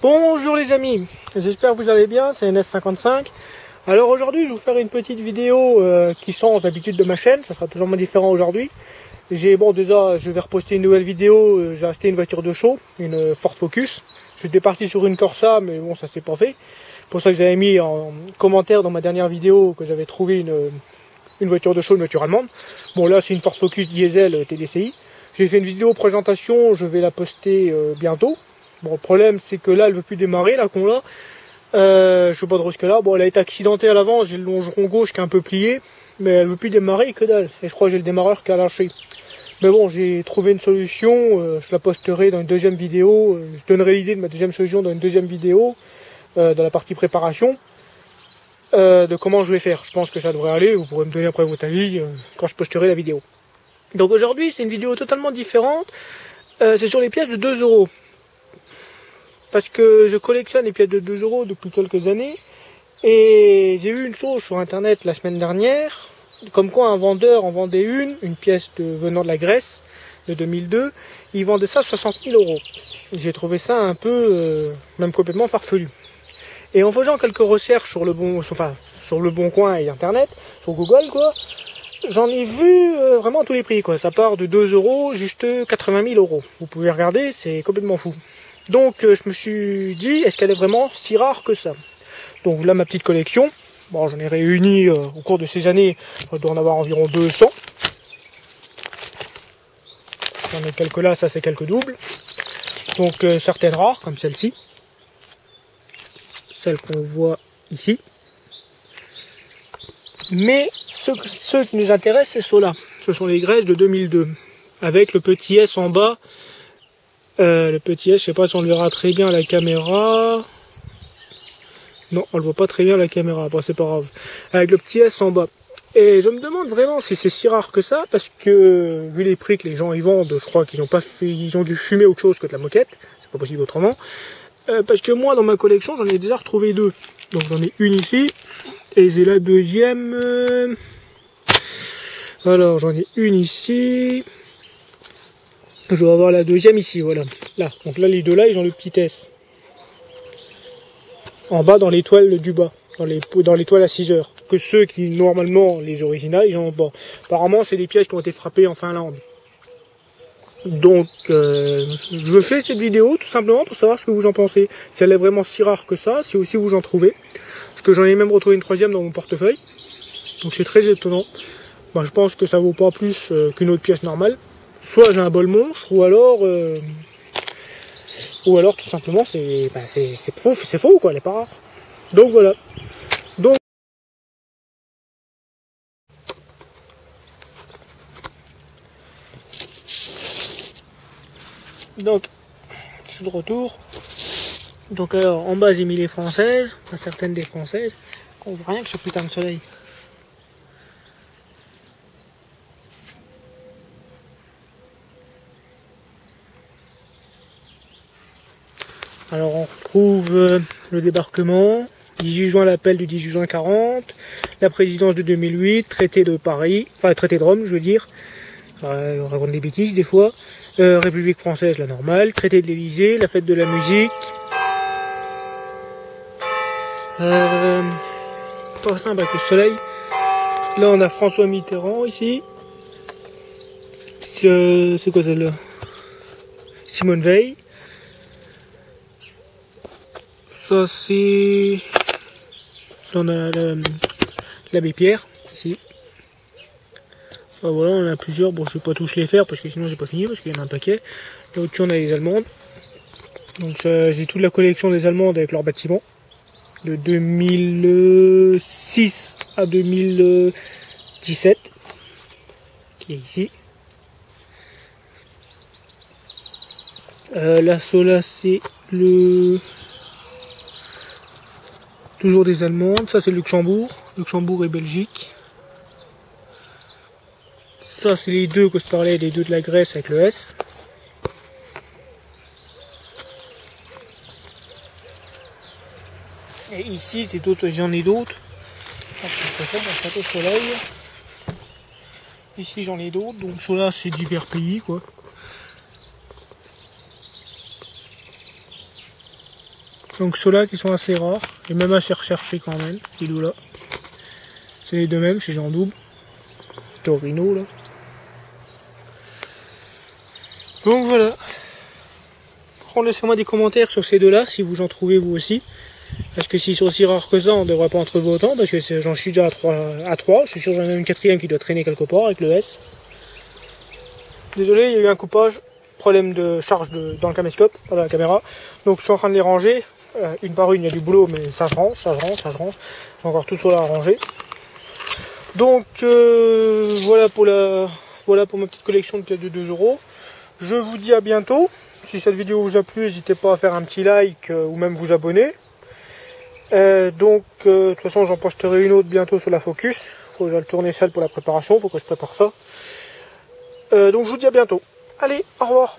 Bonjour les amis, j'espère que vous allez bien, c'est NS55. Alors aujourd'hui je vais vous faire une petite vidéo qui change d'habitude de ma chaîne, ça sera totalement différent aujourd'hui. Déjà je vais reposter une nouvelle vidéo, j'ai acheté une voiture de show, une Ford Focus. J'étais parti sur une Corsa mais bon ça s'est pas fait. C'est pour ça que j'avais mis en commentaire dans ma dernière vidéo que j'avais trouvé une voiture de show, une voiture allemande. Bon là c'est une Ford Focus diesel TDCi. J'ai fait une vidéo présentation, je vais la poster bientôt. Bon, le problème c'est que là elle veut plus démarrer, la con là. Je sais pas trop ce que là. Bon, elle a été accidentée à l'avant, j'ai le longeron gauche qui est un peu plié, mais elle veut plus démarrer, que dalle. Et je crois que j'ai le démarreur qui a lâché. Mais bon, j'ai trouvé une solution, je la posterai dans une deuxième vidéo. Je donnerai l'idée de ma deuxième solution dans une deuxième vidéo, dans la partie préparation, de comment je vais faire. Je pense que ça devrait aller, vous pourrez me donner après votre avis quand je posterai la vidéo. Donc aujourd'hui, c'est une vidéo totalement différente. C'est sur les pièces de 2 €. Parce que je collectionne les pièces de 2 € depuis quelques années. Et j'ai vu une chose sur internet la semaine dernière, comme quoi un vendeur en vendait une pièce venant de la Grèce, de 2002, il vendait ça 60 000 €. J'ai trouvé ça un peu, même complètement farfelu. Et en faisant quelques recherches sur le bon coin et internet, sur Google quoi, j'en ai vu vraiment tous les prix quoi. Ça part de 2 € juste 80 000 €. Vous pouvez regarder, c'est complètement fou. Donc je me suis dit, est-ce qu'elle est vraiment si rare que ça? Donc là ma petite collection, bon j'en ai réuni au cours de ces années, je dois en avoir environ 200. J'en ai quelques là, ça c'est quelques doubles. Donc certaines rares, comme celle-ci. Celle qu'on voit ici. Mais ceux qui nous intéressent, c'est ceux-là. Ce sont les Grèces de 2002. Avec le petit S en bas. Le petit S, je sais pas si on le verra très bien à la caméra. Non, on le voit pas très bien à la caméra, bon c'est pas grave. Avec le petit S en bas. Et je me demande vraiment si c'est si rare que ça, parce que vu les prix que les gens y vendent, je crois qu'ils ont dû fumer autre chose que de la moquette. C'est pas possible autrement. Parce que moi dans ma collection j'en ai déjà retrouvé deux. Donc j'en ai une ici. Et j'ai la deuxième. Alors j'en ai une ici. Je vais avoir la deuxième ici, voilà. Là. Donc là, les deux là, ils ont le petit S. En bas, dans l'étoile du bas. Dans l'étoile à 6 heures. Que ceux qui, normalement, les originales, ils en ont pas. Apparemment, c'est des pièces qui ont été frappées en Finlande. Donc, je fais cette vidéo tout simplement pour savoir ce que vous en pensez. Si elle est vraiment si rare que ça, si aussi vous en trouvez. Parce que j'en ai même retrouvé une troisième dans mon portefeuille. Donc c'est très étonnant. Bah, je pense que ça vaut pas plus qu'une autre pièce normale. Soit j'ai un bol monstre, ou alors tout simplement c'est faux quoi, elle est pas rare. Donc voilà. Donc je suis de retour. Donc alors en bas j'ai mis les françaises, enfin, certaines des françaises. On voit rien que ce putain de soleil. Alors on retrouve le débarquement, 18 juin l'appel du 18 juin 40, la présidence de 2008, traité de Paris, enfin traité de Rome je veux dire, on raconte des bêtises des fois, République française la normale, traité de l'Elysée, la fête de la musique, pas simple avec le soleil, là on a François Mitterrand ici, c'est quoi celle-là? Simone Veil. Ça c'est... On a l'abbé Pierre, ici. Enfin, voilà, on en a plusieurs. Bon, je vais pas tous les faire parce que sinon j'ai pas fini, parce qu'il y en a un paquet. Là au-dessus on a les Allemandes. Donc j'ai toute la collection des Allemandes avec leurs bâtiments. De 2006 à 2017. Qui est ici. Là, cela c'est le... Toujours des Allemandes, ça c'est Luxembourg et Belgique. Ça c'est les deux que je parlais, les deux de la Grèce avec le S. Et ici c'est d'autres, j'en ai d'autres. Au soleil. Ici j'en ai d'autres, donc ceux-là c'est divers pays quoi. Donc ceux-là qui sont assez rares, et même assez recherchés quand même, ces deux là. C'est les deux mêmes chez Jean Double. Torino là. Donc voilà. Par contre, laissez-moi des commentaires sur ces deux-là, si vous en trouvez vous aussi. Parce que s'ils sont aussi rares que ça, on ne devrait pas en trouver autant, parce que j'en suis déjà à 3. Je suis sûr que j'en ai une quatrième qui doit traîner quelque part avec le S. Désolé, il y a eu un coupage, problème de charge dans le caméscope, dans la caméra. Donc je suis en train de les ranger. Une par une, il y a du boulot, mais ça se range, ça se range, ça se range. Encore tout sur là à ranger. Donc voilà pour ma petite collection de pièces de 2 €. Je vous dis à bientôt. Si cette vidéo vous a plu, n'hésitez pas à faire un petit like ou même vous abonner. De toute façon, j'en posterai une autre bientôt sur la Focus. Faut que j'aille tourner celle pour la préparation, faut que je prépare ça. Donc je vous dis à bientôt. Allez, au revoir.